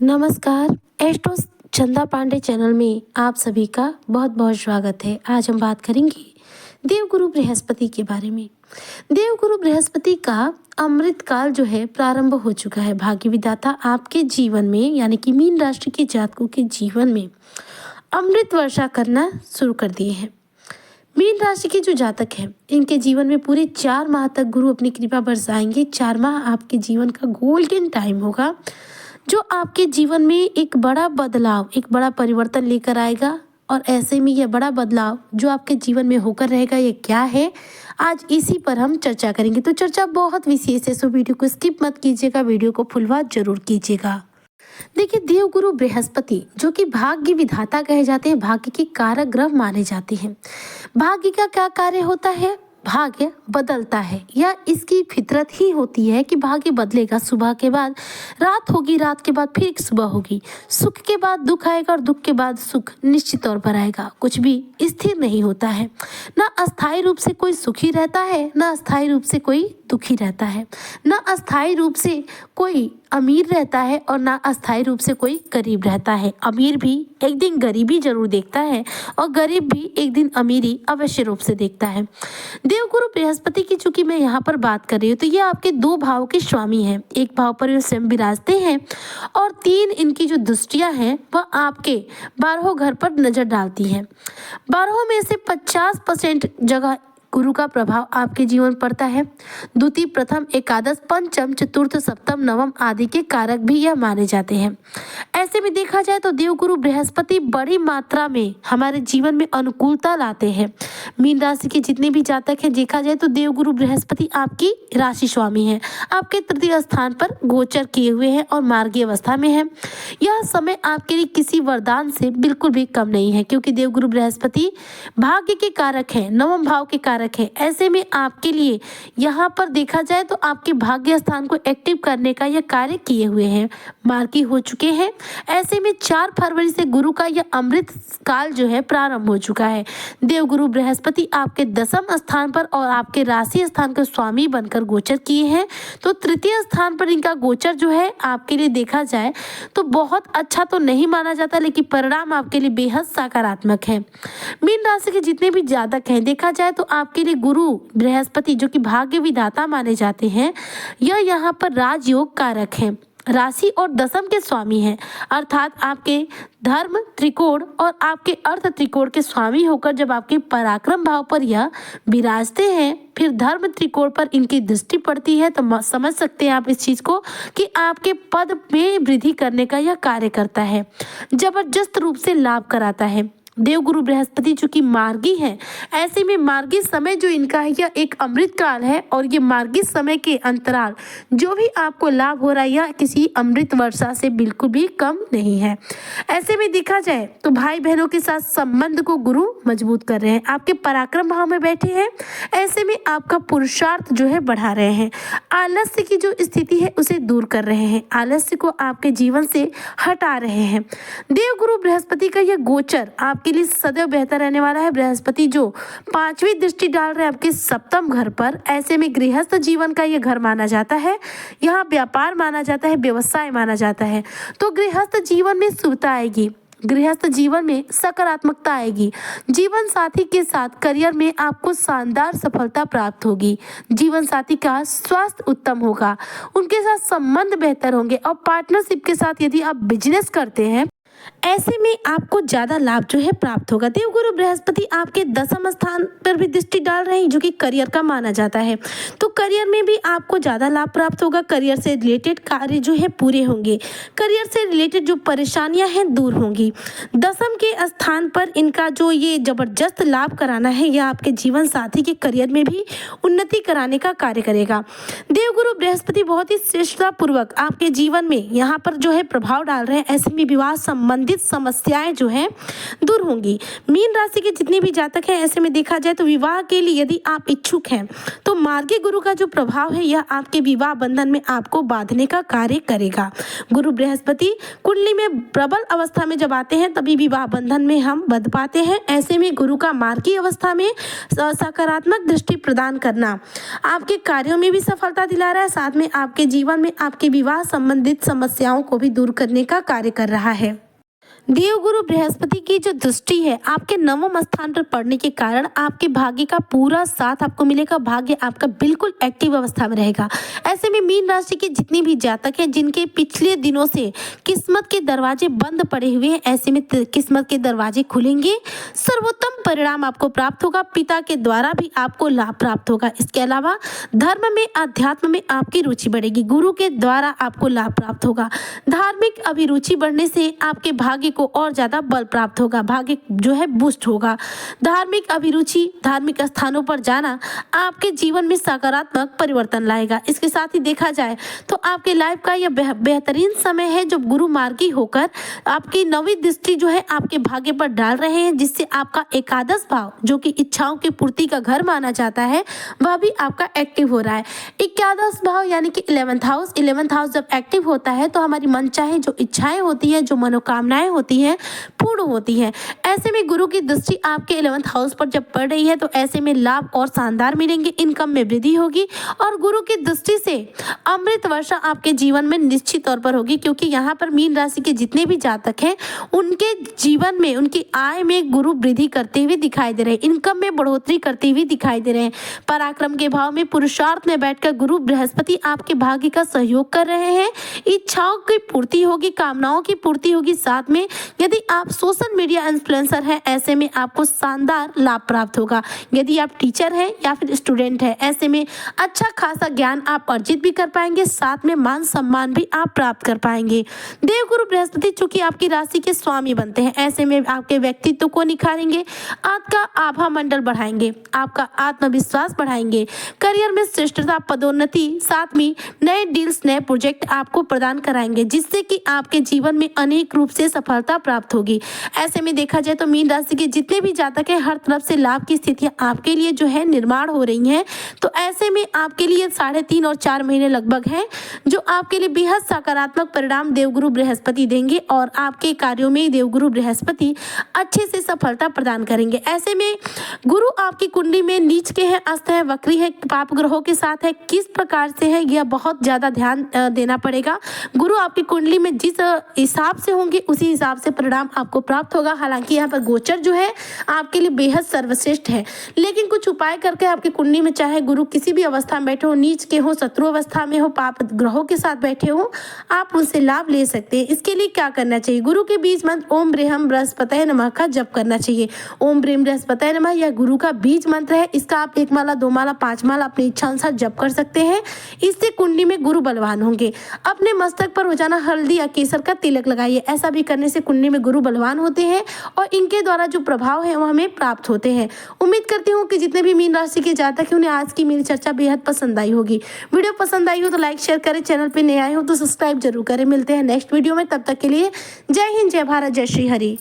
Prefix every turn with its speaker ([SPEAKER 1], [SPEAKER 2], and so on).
[SPEAKER 1] नमस्कार। एस्ट्रो चंदा पांडे चैनल में आप सभी का बहुत बहुत स्वागत है। आज हम बात करेंगे देवगुरु बृहस्पति के बारे में। देवगुरु बृहस्पति का अमृत काल जो है प्रारंभ हो चुका है। भाग्य विधाता आपके जीवन में यानी कि मीन राशि के जातकों के जीवन में अमृत वर्षा करना शुरू कर दिए हैं। मीन राशि के जो जातक हैं इनके जीवन में पूरे 4 माह तक गुरु अपनी कृपा बरसाएंगे। 4 माह आपके जीवन का गोल्डन टाइम होगा जो आपके जीवन में एक बड़ा बदलाव, एक बड़ा परिवर्तन लेकर आएगा। और ऐसे में यह बड़ा बदलाव जो आपके जीवन में होकर रहेगा ये क्या है, आज इसी पर हम चर्चा करेंगे। तो चर्चा बहुत विशेष है, सो वीडियो को स्किप मत कीजिएगा, वीडियो को फुल वॉच जरूर कीजिएगा। देखिए, देवगुरु बृहस्पति जो कि भाग्य विधाता कहे जाते हैं, भाग्य के कारक ग्रह माने जाते हैं। भाग्य का क्या कार्य होता है? भाग्य बदलता है या इसकी फितरत ही होती है कि भाग्य बदलेगा। सुबह के बाद रात होगी, रात के बाद फिर सुबह होगी, सुख के बाद दुख आएगा और दुख के बाद सुख निश्चित तौर पर आएगा। कुछ भी स्थिर नहीं होता है, ना अस्थायी रूप से कोई सुखी रहता है, ना अस्थायी रूप से कोई दुखी रहता है, ना अस्थायी रूप से कोई अमीर रहता है और ना अस्थायी रूप से कोई गरीब रहता है। अमीर भी एक दिन गरीबी जरूर देखता है और गरीब भी एक दिन अमीरी अवश्य रूप से देखता है। देवगुरु बृहस्पति की चूंकि मैं यहाँ पर बात कर रही हूँ तो ये आपके 2 भाव के स्वामी हैं। एक भाव पर ये स्वयं विराजते हैं और 3 इनकी जो दृष्टियाँ हैं वह आपके 12 घर पर नजर डालती हैं। 12 में से 50% जगह गुरु का प्रभाव आपके जीवन पड़ता है। द्वितीय, प्रथम, एकादश, पंचम, चतुर्थ, सप्तम, नवम आदि के कारक भी यह माने जाते हैं। ऐसे में देखा जाए तो देवगुरु बृहस्पति बड़ी मात्रा में हमारे जीवन में अनुकूलता लाते हैं। मीन राशि के जितने भी जातक हैं, देखा जाए तो देवगुरु बृहस्पति आपकी राशि स्वामी है, आपके तृतीय स्थान पर गोचर किए हुए हैं और मार्गीय अवस्था में है। यह समय आपके लिए किसी वरदान से बिल्कुल भी कम नहीं है, क्योंकि देवगुरु बृहस्पति भाग्य के कारक है, नवम भाव के कारक है। ऐसे में आपके लिए यहाँ पर देखा जाए तो आपके भाग्य स्थान को एक्टिव करने का यह कार्य किए हुए हैं, मार्गी हो चुके हैं। ऐसे में 4 फरवरी से गुरु का यह अमृत काल जो है प्रारंभ हो चुका है। देवगुरु बृहस्पति आपके 10वें स्थान पर और आपके राशि स्थान के स्वामी बनकर गोचर किए हैं। तो तृतीय स्थान पर इनका गोचर जो है आपके लिए देखा जाए तो बहुत अच्छा तो नहीं माना जाता, लेकिन परिणाम आपके लिए बेहद सकारात्मक है। मीन राशि के जितने भी जातक हैं, देखा जाए तो आपके लिए गुरु बृहस्पति जो कि भाग्य विधाता माने जाते हैं, यह यहाँ पर राजयोग कारक है, राशि और दशम के स्वामी हैं, अर्थात आपके धर्म त्रिकोण और आपके अर्थ त्रिकोण के स्वामी होकर जब आपके पराक्रम भाव पर यह विराजते हैं, फिर धर्म त्रिकोण पर इनकी दृष्टि पड़ती है, तो समझ सकते हैं आप इस चीज को कि आपके पद में वृद्धि करने का यह कार्य करता है, जबरदस्त रूप से लाभ कराता है। देवगुरु बृहस्पति चूंकि मार्गी है, ऐसे में मार्गी समय जो इनका है यह एक अमृत काल है और ये मार्गी समय के अंतराल जो भी आपको लाभ हो रहा है यह किसी अमृत वर्षा से बिल्कुल भी कम नहीं है। ऐसे में देखा जाए तो भाई बहनों के साथ संबंध को गुरु मजबूत कर रहे हैं, आपके पराक्रम भाव में बैठे हैं। ऐसे में आपका पुरुषार्थ जो है बढ़ा रहे हैं, आलस्य की जो स्थिति है उसे दूर कर रहे हैं, आलस्य को आपके जीवन से हटा रहे हैं। देवगुरु बृहस्पति का यह गोचर आपके लिए सदैव बेहतर रहने वाला है। बृहस्पति जो 5वीं दृष्टि डाल रहे हैं आपके 7वें घर पर, ऐसे में गृहस्थ जीवन का यह घर माना जाता है, यहाँ व्यापार माना जाता है, व्यवसाय माना जाता है। तो गृहस्थ जीवन में शुभता आएगी, गृहस्थ जीवन में सकारात्मकता आएगी, जीवन साथी के साथ करियर में आपको शानदार सफलता प्राप्त होगी, जीवन साथी का स्वास्थ्य उत्तम होगा, उनके साथ संबंध बेहतर होंगे और पार्टनरशिप के साथ यदि आप बिजनेस करते हैं ऐसे में आपको ज्यादा लाभ जो है प्राप्त होगा। देवगुरु बृहस्पति आपके 10वें स्थान पर भी दृष्टि डाल रहे हैं जो कि करियर का माना जाता है, तो करियर में भी आपको ज्यादा लाभ प्राप्त होगा, करियर से रिलेटेड कार्य जो है पूरे होंगे, करियर से रिलेटेड जो परेशानियां हैं दूर होंगी। 10वें के स्थान पर इनका जो ये जबरदस्त लाभ कराना है यह आपके जीवन साथी के करियर में भी उन्नति कराने का कार्य करेगा। देवगुरु बृहस्पति बहुत ही श्रेष्ठता पूर्वक आपके जीवन में यहाँ पर जो है प्रभाव डाल रहे हैं। ऐसे में विवाह संबंधित समस्याएं जो हैं दूर होंगी। मीन राशि के जितने भी जातक हैं, ऐसे में देखा जाए तो विवाह के लिए यदि आप इच्छुक हैं तो मार्गी गुरु का जो प्रभाव है यह आपके विवाह बंधन में आपको बांधने का कार्य करेगा। गुरु बृहस्पति कुंडली में प्रबल अवस्था में जब आते हैं तभी विवाह बंधन में हम बंध पाते हैं। ऐसे में गुरु का मार्गी अवस्था में सकारात्मक दृष्टि प्रदान करना आपके कार्यों में भी सफलता दिला रहा है, साथ में आपके जीवन में आपके विवाह संबंधित समस्याओं को भी दूर करने का कार्य कर रहा है। देवगुरु बृहस्पति की जो दृष्टि है आपके नवम स्थान पर पड़ने के कारण आपके भाग्य का पूरा साथ आपको मिलेगा। भाग्य आपका बिल्कुल एक्टिव अवस्था में रहेगा। ऐसे में मीन राशि के जितने भी जातक हैं जिनके पिछले दिनों से किस्मत के दरवाजे बंद पड़े हुए हैं, ऐसे में किस्मत के दरवाजे खुलेंगे। सर्वोत्तम परिणाम आपको प्राप्त होगा। पिता के द्वारा भी आपको लाभ प्राप्त होगा। इसके अलावा धर्म में अध्यात्म में आपकी रुचि बढ़ेगी। गुरु के द्वारा आपको लाभ प्राप्त होगा। धार्मिक अभिरुचि बढ़ने से आपके भाग्य को और ज्यादा बल प्राप्त होगा। भाग्य जो है बूस्ट होगा। धार्मिक अभिरुचि, धार्मिक स्थानों पर जाना आपके जीवन में सकारात्मक परिवर्तन लाएगा। इसके साथ ही देखा जाए तो आपके लाइफ का यह बेहतरीन समय है जब गुरु मार्गी होकर आपकी नवी दृष्टि जो है आपके भाग्य पर डाल रहे हैं, जिससे आपका एकादश भाव जो कि इच्छाओं की पूर्ति का घर माना जाता है वह भी आपका एक्टिव हो रहा है। एकादश भाव यानी कि 11th हाउस जब एक्टिव होता है तो हमारी मनचाहे जो इच्छाएं होती है, जो मनोकामनाएं होती हैं पूर्ण होती हैं। ऐसे में गुरु की दृष्टि आपके 11th हाउस पर जब पड़ रही है तो ऐसे में लाभ और शानदार मिलेंगे। इनकम में वृद्धि होगी और गुरु की दृष्टि से अमृत वर्षा आपके जीवन में निश्चित तौर पर होगी, क्योंकि यहाँ पर मीन राशि के जितने भी जातक हैं उनके जीवन में उनकी आय में गुरु वृद्धि करते हुए दिखाई दे रहे हैं। इनकम में बढ़ोतरी करते हुए दिखाई दे रहे हैं। पराक्रम के भाव में पुरुषार्थ में बैठकर गुरु बृहस्पति आपके भाग्य का सहयोग कर रहे हैं। इच्छाओं की पूर्ति होगी, कामनाओं की पूर्ति होगी। साथ में यदि आप सोशल मीडिया इन्फ्लुएंसर हैं, ऐसे में आपको शानदार लाभ प्राप्त होगा। यदि आप टीचर हैं या फिर स्टूडेंट हैं, ऐसे में अच्छा खासा ज्ञान आप अर्जित भी कर पाएंगे, साथ में मान सम्मान भी आप प्राप्त कर पाएंगे। देवगुरु बृहस्पति चूंकि आपकी राशि के स्वामी बनते हैं, ऐसे में आपके व्यक्तित्व को निखारेंगे, आपका आभा मंडल बढ़ाएंगे, आपका आत्मविश्वास बढ़ाएंगे, करियर में श्रेष्ठता, पदोन्नति, साथ में नए डील्स, नए प्रोजेक्ट आपको प्रदान कराएंगे, जिससे कि आपके जीवन में अनेक रूप से सफलता प्राप्त होगी। ऐसे में देखा जाए तो मीन राशि के जितने भी जातक हैं हर तरफ से लाभ की स्थितियां आपके लिए जो है निर्माण हो रही हैं। तो ऐसे में आपके लिए 3.5 और 4 महीने लगभग हैं जो आपके लिए बेहद सकारात्मक परिणाम देवगुरु बृहस्पति देंगे और आपके कार्यों में देवगुरु बृहस्पति अच्छे से सफलता प्रदान करेंगे। ऐसे में गुरु आपकी कुंडली में नीच के हैं, अस्त है, वक्री है, पाप ग्रहों के साथ है, किस प्रकार से है यह बहुत ज्यादा ध्यान देना पड़ेगा। गुरु आपकी कुंडली में जिस हिसाब से होंगे उसी हिसाब से परिणाम आपको प्राप्त होगा। हालांकि यहाँ पर गोचर जो है आपके लिए बेहद सर्वश्रेष्ठ है, लेकिन कुछ उपाय करके आपकी कुंडली में चाहे गुरु किसी भी अवस्था में बैठे हो, नीच के हो, शत्रु अवस्था में हो, पाप ग्रहों के साथ बैठे हो, आप उनसे लाभ ले सकते हैं। इसके लिए क्या करना चाहिए? गुरु के बीज मंत्र ओम ब्रीहम बृहस्पतये नमः का जप करना चाहिए। ओम ब्रीम बृहस्पतये नमः यह गुरु का बीज मंत्र है। इसका आप 1 माला, 2 माला, 5 माला अपनी इच्छा अनुसार जप कर सकते हैं। इससे कुंडली में गुरु बलवान होंगे। अपने मस्तक पर रोजाना हल्दी या केसर का तिलक लगाइए। ऐसा भी करने से कुंडली में गुरु बलवान होते हैं और इनके द्वारा जो प्रभाव है वो हमें प्राप्त होते हैं। उम्मीद करती हूँ कि जितने भी मीन राशि के जातक हैं उन्हें आज की मेरी चर्चा बेहद पसंद आई होगी। वीडियो पसंद आई हो तो लाइक शेयर करें, चैनल पे नए आए हो तो सब्सक्राइब जरूर करें। मिलते हैं नेक्स्ट वीडियो में, तब तक के लिए जय हिंद, जय भारत, जय श्री हरि।